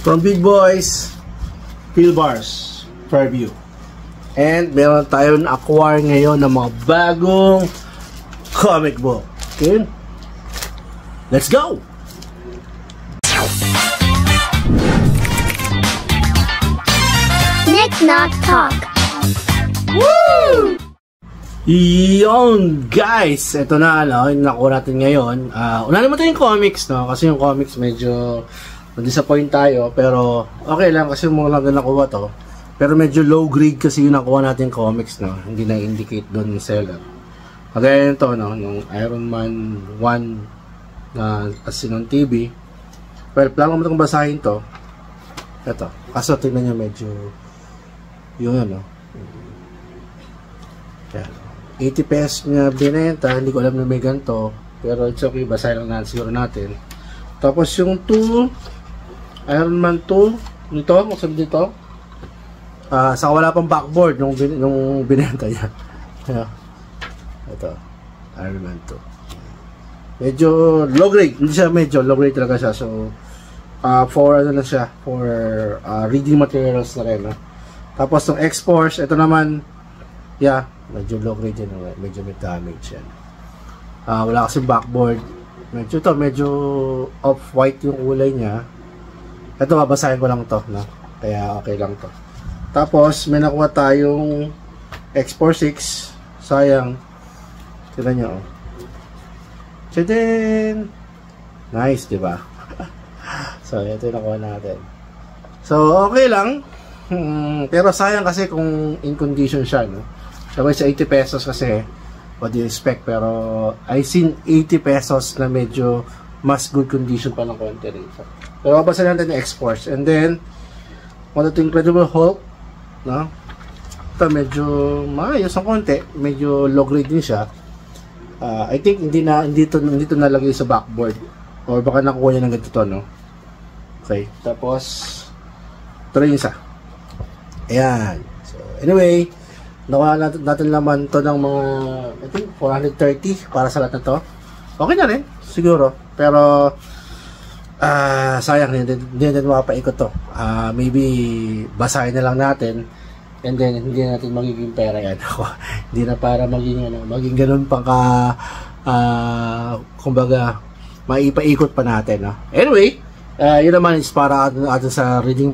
From Big Boys, Philbars, Fairview. And meron tayo na-acquire ngayon ng mga bagong comic book. Okay? Let's go! Nick Knock Talk. Woo! Yon guys, ito na yung nakuha natin ngayon. Una naman tayo yung comics, no? Kasi yung comics medyo na-disappoint tayo, pero okay lang kasi mga lang na nakuha to. Pero medyo low grade kasi yung nakuha natin comics, no? Hindi na-indicate doon yung seller. Kagaya nito, no? Yung Iron Man 1 na Asinon TV. Well, plano mo itong basahin to. Ito. Kaso tingnan nyo medyo yung ano. Yan. 80 pesos niya binenta. Hindi ko alam na may ganito. Pero it's okay. Basahin lang natin siguro natin. Tapos yung 2 Iron Man 2 nito. Kung sabi dito. Saka wala pang backboard nung binenta niya. Ito. Iron Man 2. Medyo low grade. Hindi siya medyo low grade talaga siya. So for ano na siya. For reading materials na rin. Tapos yung X-Force. Ito naman. Yeah. Medyo low grade yan. Medyo may damage yan. Wala kasi backboard. Medyo off-white yung kulay niya. Ito, babasahin ko lang to, no? Kaya okay lang to. Tapos, may nakuha tayong X46. Sayang. Tignan nyo, oh. Tadaan! Nice, diba? So, ito yung nakuha natin. So, okay lang. Pero sayang kasi kung in condition siya, no? Sabi sa 80 pesos kasi, what do you expect? Pero, I seen 80 pesos na medyo mas good condition pa ng konti rin. Pero, mabasahin natin yung X-Force. And then, what ito Incredible Hulk, no? Ito, medyo maayos ang konti. Medyo low grade din siya. I think, hindi to nalagay sa backboard. Or baka nakuha niya ng ganito, no? Okay. Tapos, ito rin isa. Ayan. So, anyway, nakuha natin naman to ng mga I think 430 para sa lahat na to. Okay na rin siguro, pero sayang hindi natin mapapaikot to. Maybe basahin na lang natin and then hindi natin magiging pera yan. Hindi na para maging ganun pa ka kumbaga maipaikot pa natin, no? Anyway, yun naman is para atin sa reading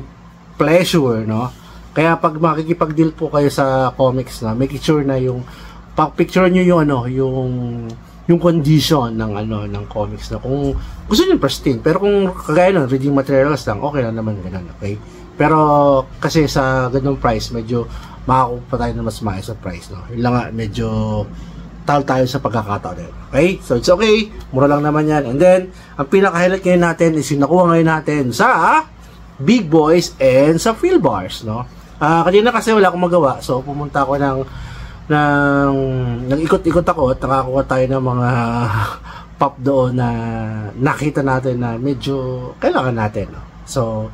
pleasure, no? Kaya pag makikipag-deal po kayo sa comics na, make sure na yung picture niyo yung yung condition ng comics na kung gusto niyo pristine, pero kung kagaya ng reading materials lang, okay lang naman ganun, okay? Pero kasi sa ganung price, medyo makakuha pa tayo ng mas maayos sa price, no? Yun lang nga, medyo tal tayo sa pagkakataon. Okay? So it's okay, mura lang naman yan. And then, ang pinaka-highlight ngayon natin is yung nakuha ngayon natin sa Big Boys and sa Philbars, no? Kanina kasi wala akong magawa, so pumunta ako ng ikot-ikot ako at nakakuha tayo ng mga pop doon na nakita natin na medyo kailangan natin, no? So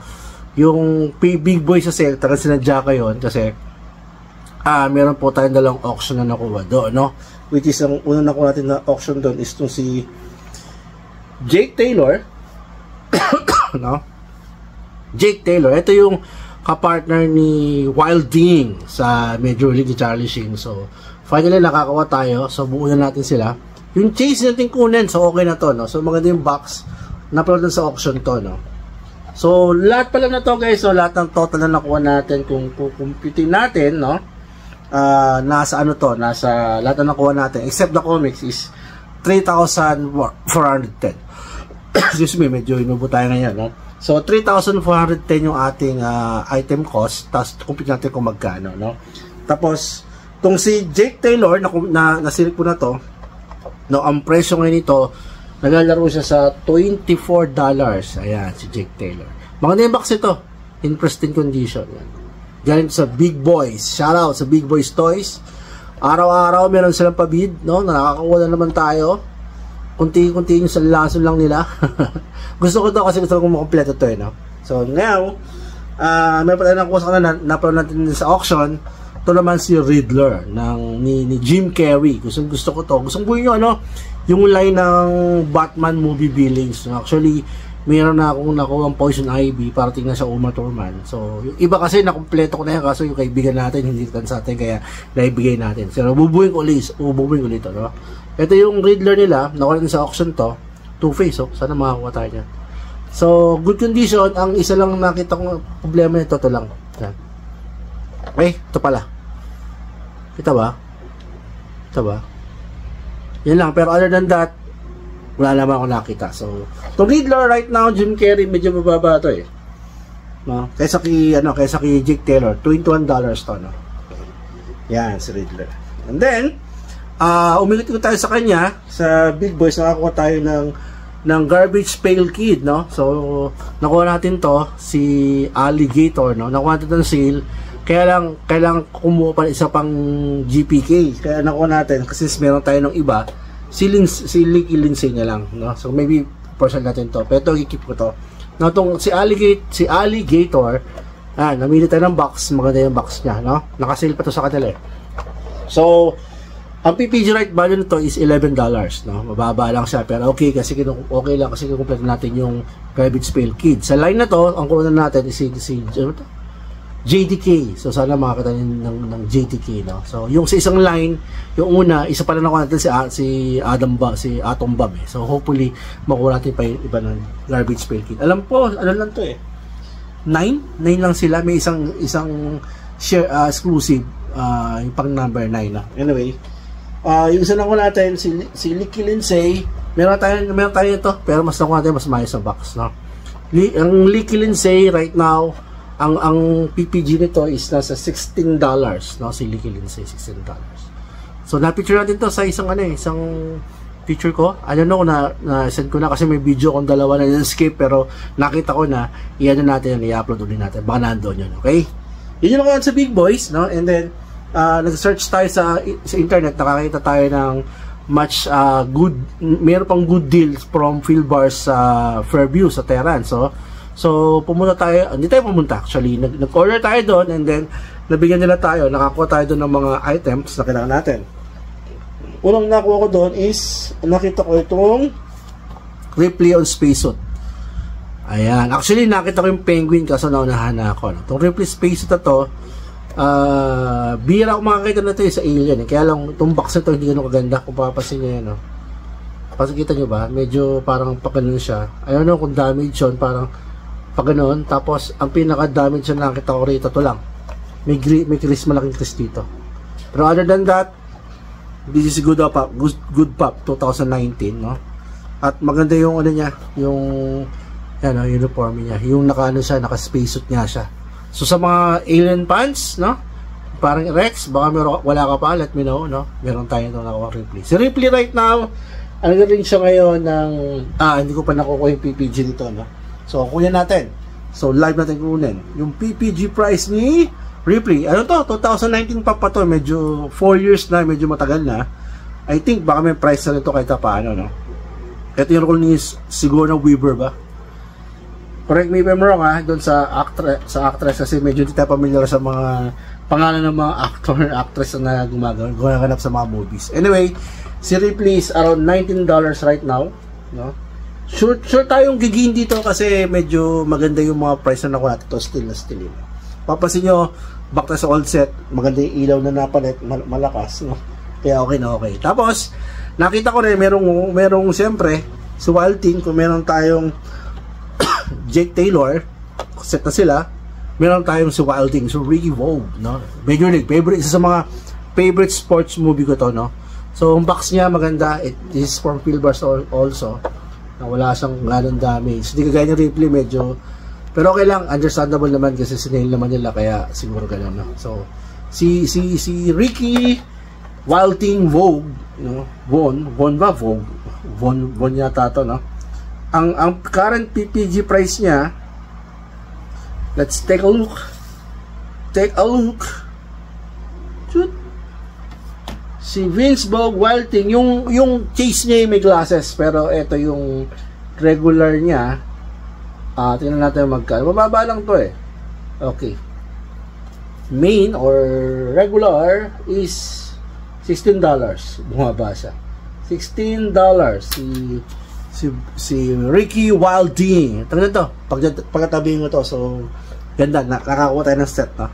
yung Big Boys kasi talagang sinadya ko yun kasi meron po tayong dalawang auction na nakuha doon, no? Which is ang unang nakuha natin na auction doon is itong si Jake Taylor. No? Jake Taylor, ito yung kapartner ni Wilding sa Major League Charlie Sheen. So, finally nakakawa tayo. So, buo na natin sila. Yung chase natin kunin, so okay na to, no? So, maganda yung box. Napaload sa auction to, no? So, lahat pala na to, guys. So, lahat ng total na nakuha natin, kung kukumputin natin, no? Nasa ano to? Nasa lahat na nakuha natin, except the comics, is 3,410. Excuse me, medyo inubo tayo ngayon, no? So, 3,410 yung ating item cost. Tapos, compute natin kung magkano, no? Tapos, itong si Jake Taylor, na-select po na to, no, ang presyo ngayon nito, naglalaro siya sa $24. Ayan, si Jake Taylor. Mga name-box ito, in pristine condition. Yan. Galing sa Big Boys. Shoutout sa Big Boys Toys. Araw-araw, meron silang pabid, no? Nakakakuha na naman tayo. Kunti-kunti yung salason lang nila. Gusto ko to kasi gusto ko makompleto to, no? So, now, may pala nakuha sa kanila, napaload natin sa auction. Ito naman si Riddler ni Jim Carrey. Gusto ko to. Gusto ko yung yung line ng Batman movie billings. Actually, meron na akong nakuha ang Poison Ivy para tingnan sa Uma Thurman. So, yung iba kasi nakumpleto ko na yan kaso yung kaibigan natin hindi kan sa atin kaya naibigay natin. So, ububuhin ko ulit ito, no? Ito yung Riddler nila, nakuha din sa auction to. Two-Face, oh. Sana makakuha tayo dyan. So, good condition. Ang isa lang nakita kong problema nito, ito lang. Yan. Ito pala. Kita ba? Ito ba? Yan lang. Pero other than that, wala naman ako nakita. So, itong Riddler right now, Jim Carrey, medyo mababa ito eh. No? Kaysa kay Jake Taylor, $21 to, no? Yan, si Riddler. And then, umikot ko tayo sa kanya, sa Big Boys, nakakuha tayo ng Garbage Pail Kid, no? So, nakuha natin to, si Alligator, no? Nakuha natin ng sale, kailangan kumuha pa isa pang GPK. Kaya nakuha natin, kasi meron tayo ng iba, si Licky Lindsay na lang, no? So maybe person natin to, pero ito i-keep ko to. Now tong si Alligator, namili tayo ng box, maganda yung box niya, no? Naka-sale pa to sa kanila eh. So ang PPG right value nito is $11, no? Mababa lang siya, pero okay kasi okay lang kasi kumpleto natin yung Garbage Pail Kid. Sa line na to, ang kuha natin is si JDK. So sana makakita ng JDK, no. So yung sa isang line, yung una, isa pala nakuha natin si Atom Bomb eh. So hopefully makuha natin pa yung iba ng Garbage Pail Kid. Alam po, ano lang to eh. 9 lang sila, may isang share exclusive yung pang number 9 na. Anyway, yung isa nakuha natin si Licky Lindsay. Meron tayo ito, pero mas nakuha natin mas mayos sa box, no. Ang Licky Lindsay right now, ang PPG nito is nasa $16, no? Si Licky Lindsay, $16. So na-picture natin to sa isang picture ko. I don't know na send ko na kasi may video kong dalawa na escape, pero nakita ko na i-ano natin, i-upload ulit natin. Baka nandoon yun, okay? Yun yung sa Big Boys, no? And then nag-search tayo sa internet, nakakita tayo ng much meron pang good deals from Philbars sa Fairview sa Terran. So pumunta tayo, hindi tayo pumunta actually, nag-order tayo doon, and then nabigyan nila tayo, nakakuha tayo doon ng mga items na kailangan natin. Unang nakuha ko doon is, nakita ko itong Ripley on Spacesuit. Ayan, actually nakita ko yung Penguin kaso naunahan na ako, no? Itong Ripley Spacesuit na to, bihira ko makakita na ito sa Alien eh. Kaya lang itong box na ito hindi ganun kaganda kung papasin nyo yan, no? Pakita nyo ba, medyo parang pagano'n siya. I don't know kung damage yun, parang pag ganoon. Tapos ang pinaka damage na nakita ko rito, ito lang, may malaking crease dito. Pero other than that, this is Good Pop 2019, no? At maganda yung ano niya, yung uniform niya, yung naka spacesuit niya siya. So sa mga alien fans, no, parang Rex, baka wala ka pa, let me know, no? Meron tayo itong nakuha Ripley. Si Ripley right now, ano rin siya ngayon ng hindi ko pa nakukuha yung PPG nito, no? So, kunin natin. So, live natin kunin. Yung PPG price ni Ripley. Ano to? 2019 pa to. Medyo 4 years na. Medyo matagal na. I think baka may price na ito kahit paano, no? Ito yung role ni Sigourney Weaver ba? Correct me if I'm wrong, ha? Doon sa actress kasi medyo hindi tayo familiar sa mga pangalan ng mga actor and actress na gumaganap sa mga movies. Anyway, si Ripley is around $19 right now, no? Sure tayong gigin dito kasi medyo maganda yung mga price na nakuha natin. Ito still. Papasin nyo, back na sa old set, maganda yung ilaw na napalit, malakas, no? Kaya okay na okay. Tapos, nakita ko rin, merong siyempre, si Wild Thing, kung meron tayong Jake Taylor, set na sila, meron tayong si Wild Thing, so Ricky Vogue, no? Major League, isa sa mga favorite sports movie ko to, no? So, ang box niya maganda, it is from Philbars also, na wala siyang ganong damage. Hindi kagaya ng Ripley, medyo, pero okay lang, understandable naman kasi sinail naman nila, kaya siguro ganun, no? So, si Ricky Wild Thing Vogue, no? Von yata to, no? Ang current PPG price niya, let's take a look. Shoot. Si Vince Vogue Wild Thing, yung case niya may glasses, pero ito yung regular niya. Tingnan natin magkano. Mababa lang to eh. Okay. Main or regular is $16. Bumaba siya. $16. si Ricky Wilding. Tingnan to, pagkatabihin mo to. So, ganda, nakakuha tayo ng set, no?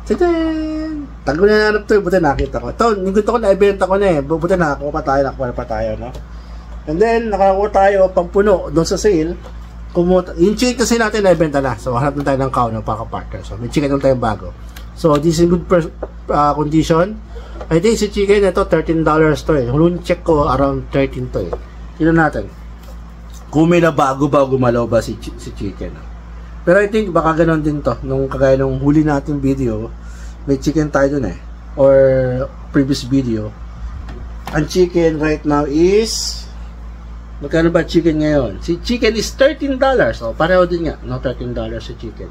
Tadaan! Tago na nanap to, buti nakita ko. Ito, yung gusto ko na ibenta ko na eh. Buti nakakuha pa tayo, no? And then, nakakuha tayo pampuno doon sa sale. Yung chicken kasi natin na ibenta na. So, hanap na tayo ng cow, no? Paka-partner. So, may chicken naman tayong bago. So, this is in good condition. I think si chicken ito, $13 to eh. Hulun check ko, around 13 to eh. Tignan natin. Kung may na bago malaw ba si chicken. Pero I think baka ganon din to. Nung kagaya nung huli natin video, may chicken tayo dun eh. Or previous video. Ang chicken right now is, magkano ba chicken ngayon? Si chicken is $13. So, pareho din nga. No, $13 si chicken.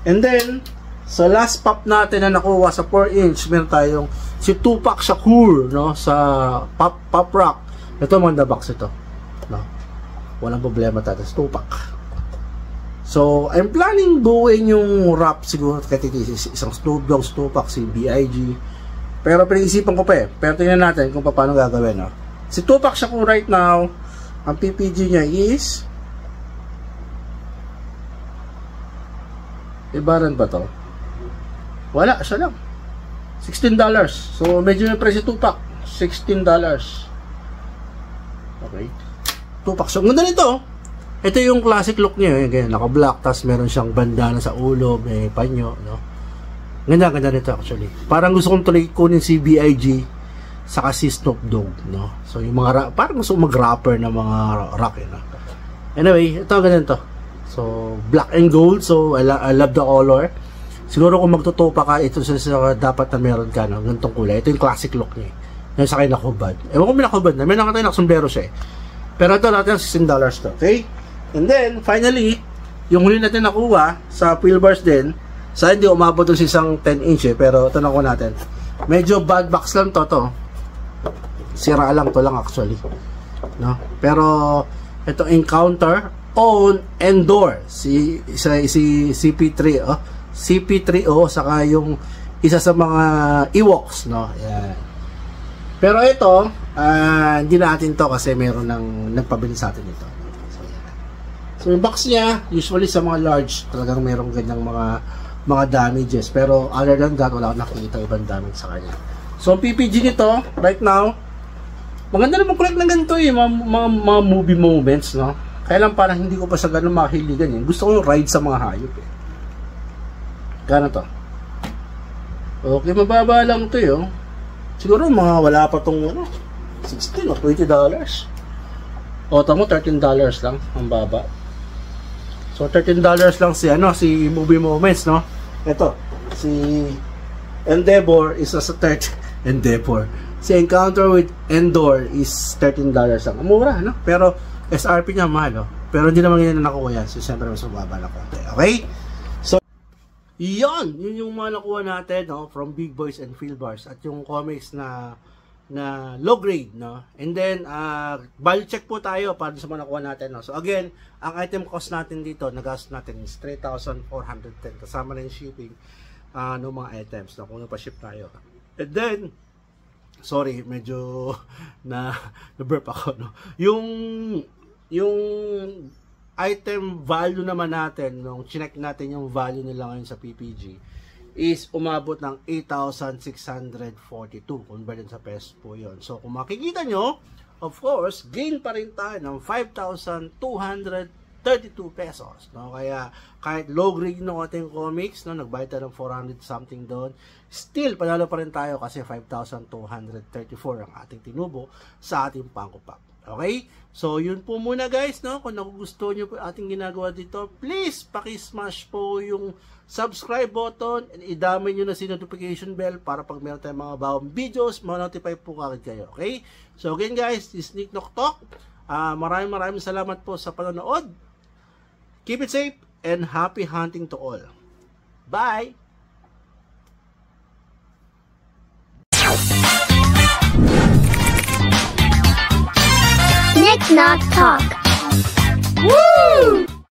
And then, sa last pop natin na nakuha sa 4-inch, meron tayong si Tupac Shakur, no? Sa Pop Rock. Ito, Manda box ito. No? Walang problema tayo. Tupac. So, I'm planning buuin yung rap siguro kahit isang Snoop Dogg, Tupac, si B.I.G. Pero pinag-isipan ko pa eh. Pero tingnan natin kung paano gagawin, no? Si Tupac Shakur right now, ang PPG niya is ibaran ba to? Wala, siya lang. $16. So, medyo yung price si Tupac. $16. Okay. Tupac. So, ganda nito. Ito yung classic look niya. Ganyan, naka-black. Tapos meron siyang bandana sa ulo. May panyo. No? Ganda nito actually. Parang gusto kong tuloy kunin si B.I.G. saka si Snoop Dogg. No? So, yung mga parang gusto kong mag-rapper na mga rock. No? Anyway, ito ganito. So, black and gold. So, I love the color. Siguro kung magtutupa ka, ito sa dapat na meron ka, no? Ganitong kulay. Ito yung classic look niya. Yung sa akin nakubad. Ewan ko may nakubad na. May nakatay nakasombrero siya eh. Pero ito natin $16 to. Okay? And then, finally, yung huli natin nakuha sa wheel bars din, sa hindi umabot doon sa isang 10-inch eh. Pero ito nakuha natin. Medyo bad box lang to. Sira lang to lang actually. No? Pero, ito Encounter, Own, and Door. Si CP3, oh. CP3O saka yung isa sa mga Ewoks, no? Yan. Pero ito, hindi natin to kasi meron nang nagpabili sa atin ito. So, yan. So yung box niya, usually sa mga large, talagang merong ganyang mga damages. Pero other than that, wala akong nakikita ibang damage sa kanya. So ang PPG nito, right now, maganda naman collect ng ganito eh, mga movie moments, no? Kaya lang parang hindi ko pa sa ganun makahiligan eh. Gusto ko yung ride sa mga hayop eh. Gano to? Okay, mababa lang to yun. Siguro mga wala pa tong ano, $16 o $20. O tamo $13 lang ang baba. So $13 lang si movie moments, no? Ito, si Endeavor is sa Endeavor. Si Encounter with Endor is $13 lang. Mura, no? Pero SRP niya mahal, no? Pero hindi naman yan nakuha yan. So siyempre mas mababa lang konti. Okay? Yun yung mga nakuha natin, no, from Big Boys and Field Bars at yung comics na low grade, no. And then value check po tayo para sa mga nakuha natin, no. So again, ang item cost natin dito, nagastos natin is 3,410 kasama na yung shipping ng mga items, no, kung pa-ship tayo. And then sorry, medyo na-burp ako, no. Yung item value naman natin, nung chinek natin yung value nila ngayon sa PPG, is umabot ng 8,642. Converted sa pesos po yun. So, kung makikita nyo, of course, gain pa rin tayo ng 5,232 pesos. No? Kaya, kahit low grade ng ating comics, no, nagbayad tayo ng 400 something doon, still, panalo pa rin tayo kasi 5,234 ang ating tinubo sa ating Funko Pop. Okay? So, yun po muna guys, no? Kung nagugustuhan nyo po ating ginagawa dito, please, paki-smash po yung subscribe button and idamay nyo na si notification bell para pag meron tayong mga bagong videos, ma-notify po kagad kayo. Okay? So, again guys, this is Nick Nok Talk. Maraming salamat po sa panonood. Keep it safe and happy hunting to all. Bye! Nick Nok Talk. Woo!